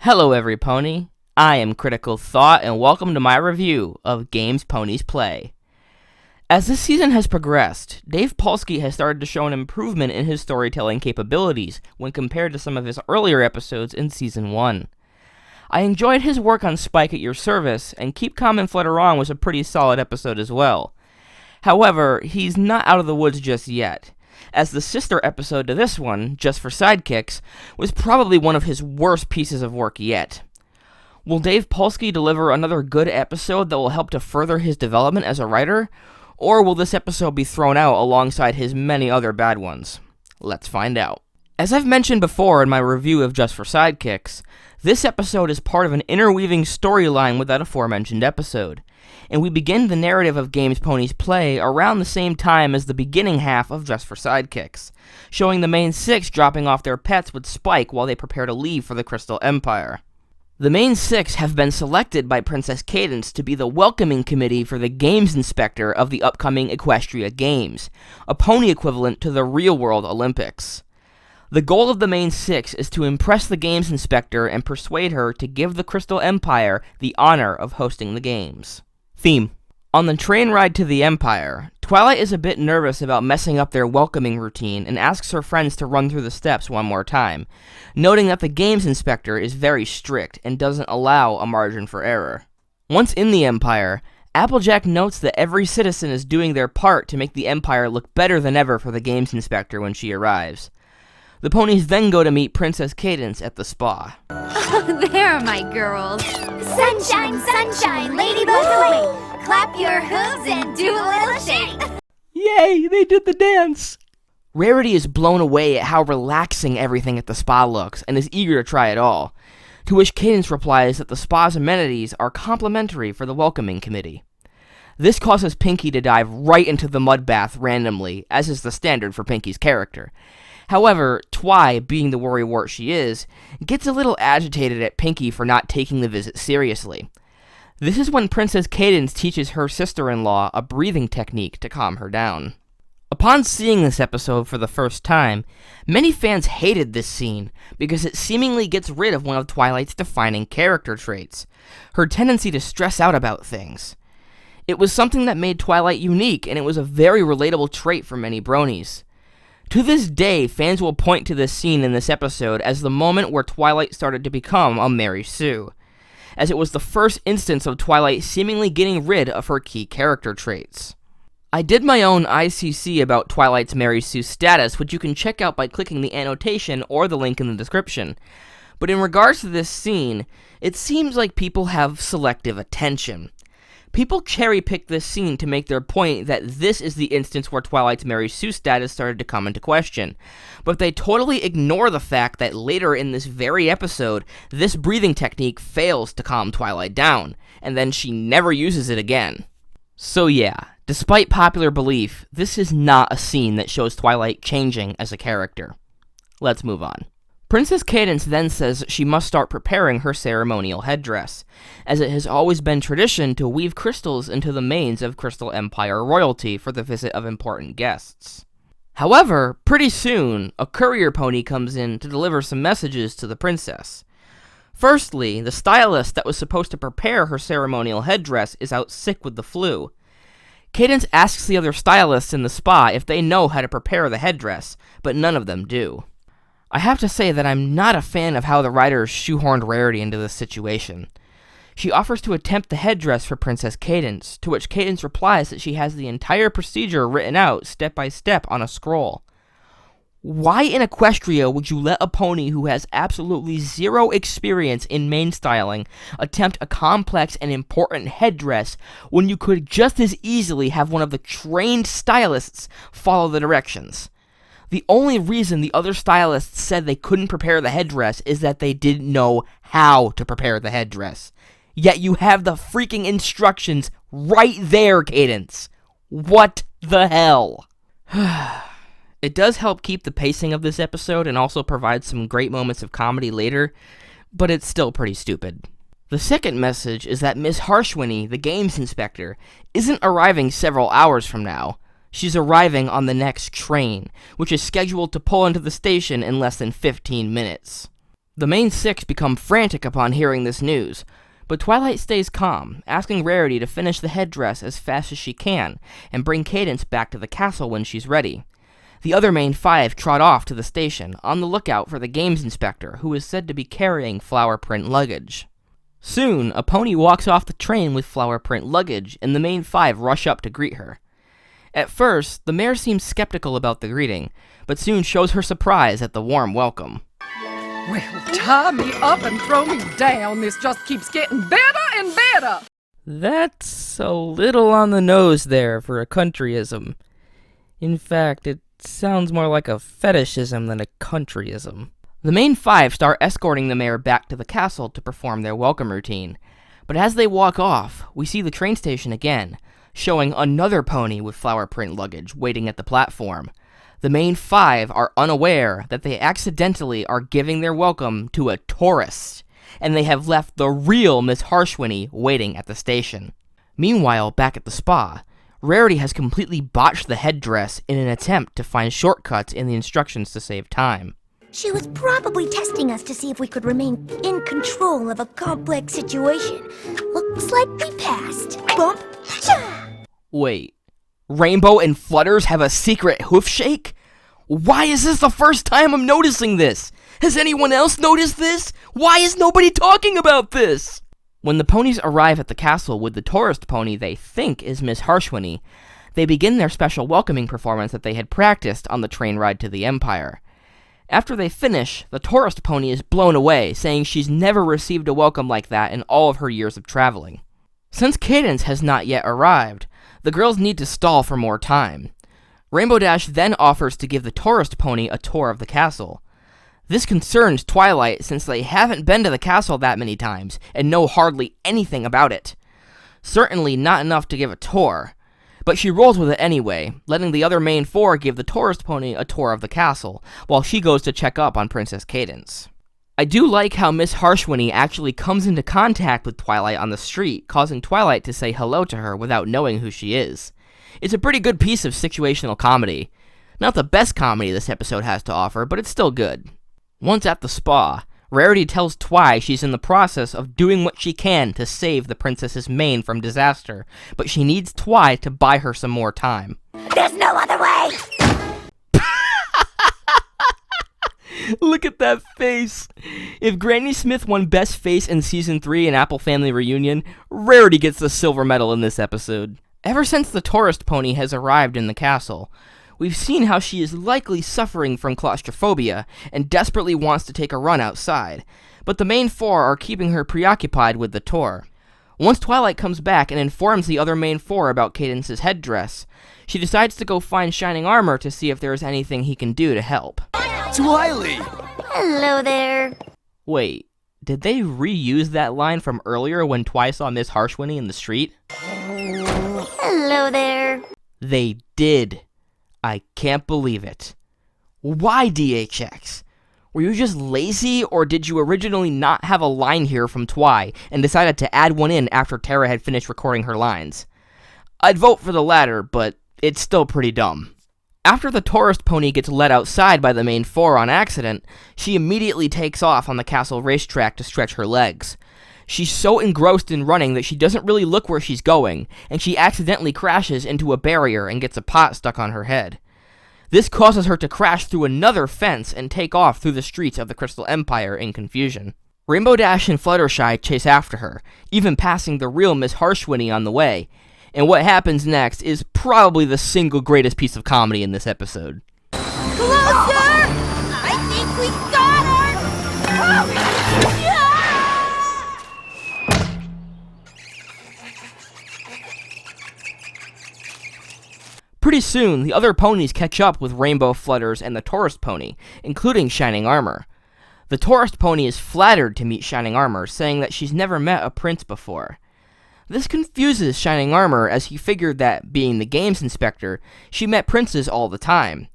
Hello every pony, I am Critical Thought and welcome to my review of Games Ponies Play. As this season has progressed, Dave Polsky has started to show an improvement in his storytelling capabilities when compared to some of his earlier episodes in Season 1. I enjoyed his work on Spike at Your Service, and Keep Calm and Flutter On was a pretty solid episode as well. However, he's not out of the woods just yet, as the sister episode to this one, Just for Sidekicks, was probably one of his worst pieces of work yet. Will Dave Polsky deliver another good episode that will help to further his development as a writer, or will this episode be thrown out alongside his many other bad ones? Let's find out. As I've mentioned before in my review of Just for Sidekicks, this episode is part of an interweaving storyline with that aforementioned episode, and we begin the narrative of Games Ponies Play around the same time as the beginning half of Just for Sidekicks, showing the main six dropping off their pets with Spike while they prepare to leave for the Crystal Empire. The main six have been selected by Princess Cadance to be the welcoming committee for the Games Inspector of the upcoming Equestria Games, a pony equivalent to the real-world Olympics. The goal of the main six is to impress the Games Inspector and persuade her to give the Crystal Empire the honor of hosting the games. Theme. On the train ride to the Empire, Twilight is a bit nervous about messing up their welcoming routine and asks her friends to run through the steps one more time, noting that the Games Inspector is very strict and doesn't allow a margin for error. Once in the Empire, Applejack notes that every citizen is doing their part to make the Empire look better than ever for the Games Inspector when she arrives. The ponies then go to meet Princess Cadance at the spa. Oh, there are my girls. Sunshine, sunshine, ladybugs away. Clap your hooves and do a little shake. Yay, they did the dance! Rarity is blown away at how relaxing everything at the spa looks and is eager to try it all, to which Cadance replies that the spa's amenities are complimentary for the welcoming committee. This causes Pinkie to dive right into the mud bath randomly, as is the standard for Pinkie's character. However, Twi, being the worrywart she is, gets a little agitated at Pinkie for not taking the visit seriously. This is when Princess Cadance teaches her sister-in-law a breathing technique to calm her down. Upon seeing this episode for the first time, many fans hated this scene because it seemingly gets rid of one of Twilight's defining character traits, her tendency to stress out about things. It was something that made Twilight unique, and it was a very relatable trait for many bronies. To this day, fans will point to this scene in this episode as the moment where Twilight started to become a Mary Sue, as it was the first instance of Twilight seemingly getting rid of her key character traits. I did my own ICC about Twilight's Mary Sue status, which you can check out by clicking the annotation or the link in the description. But in regards to this scene, it seems like people have selective attention. People cherry-pick this scene to make their point that this is the instance where Twilight's Mary Sue status started to come into question, but they totally ignore the fact that later in this very episode, this breathing technique fails to calm Twilight down, and then she never uses it again. So yeah, despite popular belief, this is not a scene that shows Twilight changing as a character. Let's move on. Princess Cadance then says she must start preparing her ceremonial headdress, as it has always been tradition to weave crystals into the manes of Crystal Empire royalty for the visit of important guests. However, pretty soon, a courier pony comes in to deliver some messages to the princess. Firstly, the stylist that was supposed to prepare her ceremonial headdress is out sick with the flu. Cadance asks the other stylists in the spa if they know how to prepare the headdress, but none of them do. I have to say that I'm not a fan of how the writers shoehorned Rarity into this situation. She offers to attempt the headdress for Princess Cadance, to which Cadance replies that she has the entire procedure written out step by step on a scroll. Why in Equestria would you let a pony who has absolutely zero experience in mane styling attempt a complex and important headdress when you could just as easily have one of the trained stylists follow the directions? The only reason the other stylists said they couldn't prepare the headdress is that they didn't know how to prepare the headdress. Yet you have the freaking instructions right there, Cadance. What the hell? It does help keep the pacing of this episode and also provides some great moments of comedy later, but it's still pretty stupid. The second message is that Miss Harshwinny, the Games Inspector, isn't arriving several hours from now. She's arriving on the next train, which is scheduled to pull into the station in less than 15 minutes. The main six become frantic upon hearing this news, but Twilight stays calm, asking Rarity to finish the headdress as fast as she can, and bring Cadence back to the castle when she's ready. The other main five trot off to the station, on the lookout for the games inspector, who is said to be carrying flower print luggage. Soon, a pony walks off the train with flower print luggage, and the main five rush up to greet her. At first, the mare seems skeptical about the greeting, but soon shows her surprise at the warm welcome. Well, tie me up and throw me down. This just keeps getting better and better. That's a little on the nose there for a countryism. In fact, it sounds more like a fetishism than a countryism. The main five start escorting the mare back to the castle to perform their welcome routine. But as they walk off, we see the train station again, showing another pony with flower print luggage waiting at the platform. The main five are unaware that they accidentally are giving their welcome to a tourist, and they have left the real Miss Harshwinny waiting at the station. Meanwhile, back at the spa, Rarity has completely botched the headdress in an attempt to find shortcuts in the instructions to save time. She was probably testing us to see if we could remain in control of a complex situation. Looks like we passed. Bump. Cha! Wait, Rainbow and Flutters have a secret hoof shake? Why is this the first time I'm noticing this? Has anyone else noticed this? Why is nobody talking about this? When the ponies arrive at the castle with the tourist pony they think is Miss Harshwinny, they begin their special welcoming performance that they had practiced on the train ride to the Empire. After they finish, the tourist pony is blown away, saying she's never received a welcome like that in all of her years of traveling. Since Cadence has not yet arrived, the girls need to stall for more time. Rainbow Dash then offers to give the tourist pony a tour of the castle. This concerns Twilight since they haven't been to the castle that many times and know hardly anything about it. Certainly not enough to give a tour, but she rolls with it anyway, letting the other main four give the tourist pony a tour of the castle, while she goes to check up on Princess Cadence. I do like how Miss Harshwinny actually comes into contact with Twilight on the street, causing Twilight to say hello to her without knowing who she is. It's a pretty good piece of situational comedy. Not the best comedy this episode has to offer, but it's still good. Once at the spa, Rarity tells Twi she's in the process of doing what she can to save the princess's mane from disaster, but she needs Twi to buy her some more time. There's no other way! Look at that face! If Granny Smith won Best Face in Season 3 in Apple Family Reunion, Rarity gets the silver medal in this episode. Ever since the tourist pony has arrived in the castle, we've seen how she is likely suffering from claustrophobia and desperately wants to take a run outside, but the main four are keeping her preoccupied with the tour. Once Twilight comes back and informs the other main four about Cadence's headdress, she decides to go find Shining Armor to see if there is anything he can do to help. Twilight! Hello there. Wait, did they reuse that line from earlier when Twi saw Miss Harshwinny in the street? Hello there. They did. I can't believe it. Why, DHX? Were you just lazy, or did you originally not have a line here from Twi and decided to add one in after Tara had finished recording her lines? I'd vote for the latter, but it's still pretty dumb. After the tourist pony gets led outside by the main four on accident, she immediately takes off on the castle racetrack to stretch her legs. She's so engrossed in running that she doesn't really look where she's going, and she accidentally crashes into a barrier and gets a pot stuck on her head. This causes her to crash through another fence and take off through the streets of the Crystal Empire in confusion. Rainbow Dash and Fluttershy chase after her, even passing the real Miss Harshwinny on the way, and what happens next is probably the single greatest piece of comedy in this episode. Closer! I think we got her! Pretty soon, the other ponies catch up with Rainbow, Flutters, and the tourist pony, including Shining Armor. The tourist pony is flattered to meet Shining Armor, saying that she's never met a prince before. This confuses Shining Armor, as he figured that, being the games inspector, she met princes all the time.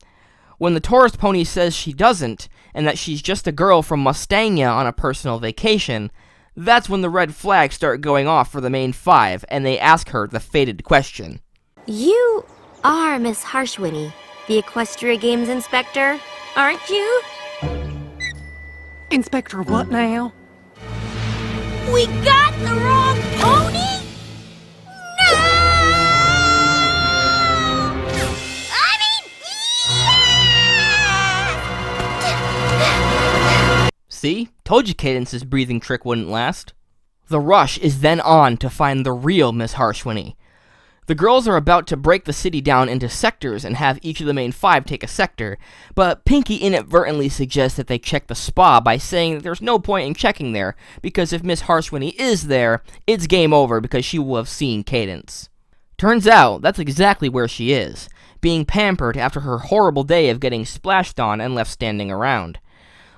When the tourist pony says she doesn't, and that she's just a girl from Mustangnia on a personal vacation, that's when the red flags start going off for the main five, and they ask her the fated question. You are Miss Harshwinny, the Equestria Games inspector, aren't you? Inspector, what now? We got the wrong pony? No! I mean, yeah! See? Told you Cadence's breathing trick wouldn't last. The rush is then on to find the real Miss Harshwinny. The girls are about to break the city down into sectors and have each of the main 5 take a sector, but Pinky inadvertently suggests that they check the spa by saying that there's no point in checking there, because if Miss Harshwinny is there, it's game over because she will have seen Cadence. Turns out, that's exactly where she is, being pampered after her horrible day of getting splashed on and left standing around.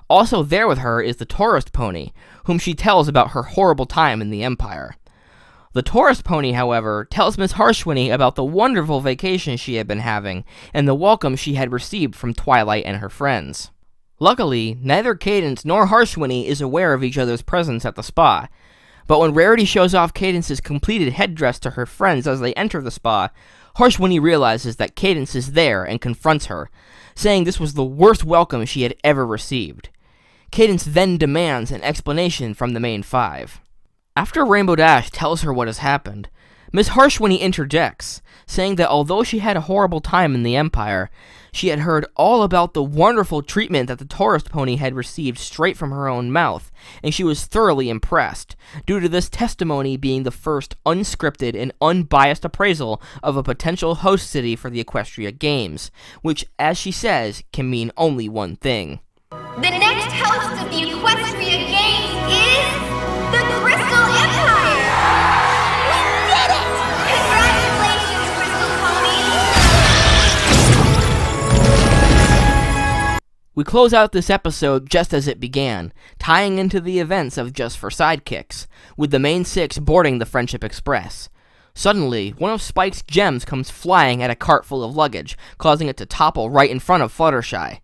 Also there with her is the tourist pony, whom she tells about her horrible time in the Empire. The tourist pony, however, tells Miss Harshwinny about the wonderful vacation she had been having, and the welcome she had received from Twilight and her friends. Luckily, neither Cadence nor Harshwinny is aware of each other's presence at the spa, but when Rarity shows off Cadence's completed headdress to her friends as they enter the spa, Harshwinny realizes that Cadence is there and confronts her, saying this was the worst welcome she had ever received. Cadence then demands an explanation from the main 5. After Rainbow Dash tells her what has happened, Miss Harshwinny interjects, saying that although she had a horrible time in the Empire, she had heard all about the wonderful treatment that the tourist pony had received straight from her own mouth, and she was thoroughly impressed, due to this testimony being the first unscripted and unbiased appraisal of a potential host city for the Equestria Games, which, as she says, can mean only one thing. The next host of the Equestria Games is the Crystal Empire! We did it! Congratulations, Crystal Ponies! We close out this episode just as it began, tying into the events of Just for Sidekicks, with the main 6 boarding the Friendship Express. Suddenly, one of Spike's gems comes flying at a cart full of luggage, causing it to topple right in front of Fluttershy.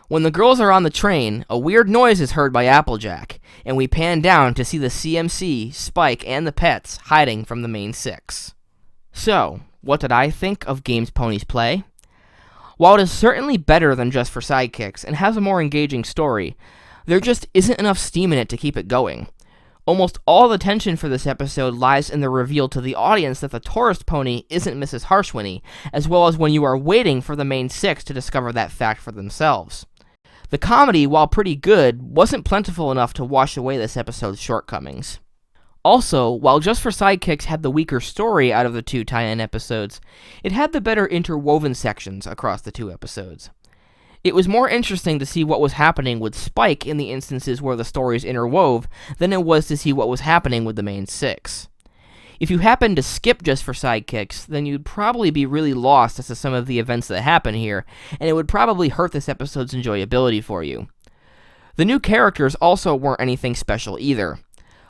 When the girls are on the train, a weird noise is heard by Applejack, and we pan down to see the CMC, Spike, and the pets hiding from the main 6. So, what did I think of Games Ponies play? While it is certainly better than Just for Sidekicks and has a more engaging story, there just isn't enough steam in it to keep it going. Almost all the tension for this episode lies in the reveal to the audience that the tourist pony isn't Mrs. Harshwinny, as well as when you are waiting for the main 6 to discover that fact for themselves. The comedy, while pretty good, wasn't plentiful enough to wash away this episode's shortcomings. Also, while Just for Sidekicks had the weaker story out of the 2 tie-in episodes, it had the better interwoven sections across the 2 episodes. It was more interesting to see what was happening with Spike in the instances where the stories interwove than it was to see what was happening with the main 6. If you happen to skip Just for Sidekicks, then you'd probably be really lost as to some of the events that happen here, and it would probably hurt this episode's enjoyability for you. The new characters also weren't anything special either.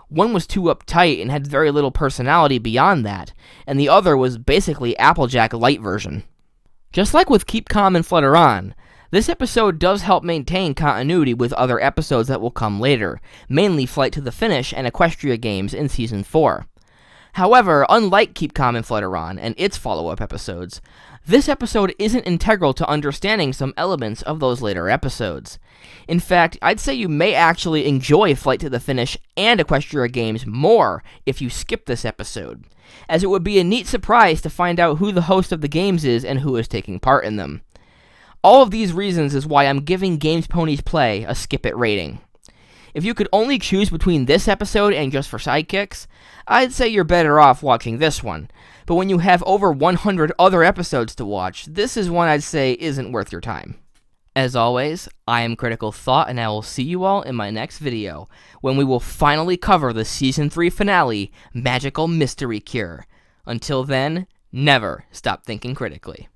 One was too uptight and had very little personality beyond that, and the other was basically Applejack light version. Just like with Keep Calm and Flutter On, this episode does help maintain continuity with other episodes that will come later, mainly Flight to the Finish and Equestria Games in Season 4. However, unlike Keep Calm and Flutter On and its follow-up episodes, this episode isn't integral to understanding some elements of those later episodes. In fact, I'd say you may actually enjoy Flight to the Finish and Equestria Games more if you skip this episode, as it would be a neat surprise to find out who the host of the games is and who is taking part in them. All of these reasons is why I'm giving Games Ponies Play a skip it rating. If you could only choose between this episode and Just for Sidekicks, I'd say you're better off watching this one. But when you have over 100 other episodes to watch, this is one I'd say isn't worth your time. As always, I am Critical Thought, and I will see you all in my next video, when we will finally cover the Season 3 finale, Magical Mystery Cure. Until then, never stop thinking critically.